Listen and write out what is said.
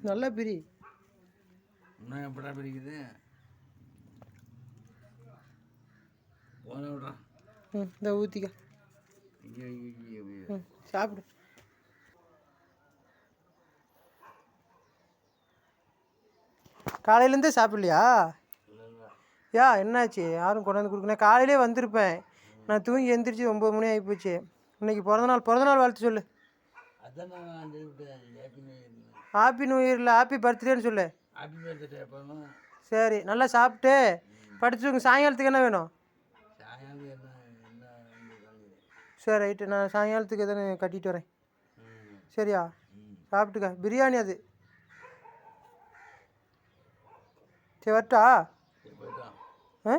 நல்லா பிரி. இன்னும் எப்படா பிரிக்குது? போன விட்றா. இந்த ஊற்றிக்க. சாப்பிடு. காலையிலேருந்தே சாப்பிட்லையா? யா என்னாச்சு? யாரும் கொண்டாந்து கொடுக்கணும். காலையிலே வந்திருப்பேன். நான் தூங்கி எந்திரிச்சு 9 மணி ஆகிப்போச்சு. இன்னைக்கு பிறந்தநாள் வாழ்த்து சொல்லு. ஹாப்பி நியூ இயரில் ஹாப்பி பர்த்டேன்னு சொல்லு. சரி, நல்லா சாப்பிட்டு படிச்சுங்க. சாயங்காலத்துக்கு என்ன வேணும்? சரி ரைட்டு, நான் சாயங்காலத்துக்கு எதனா கட்டிட்டு வரேன். சரியா? சாப்பிட்டுக்க. பிரியாணி அது. சரி வரட்டா? ஆ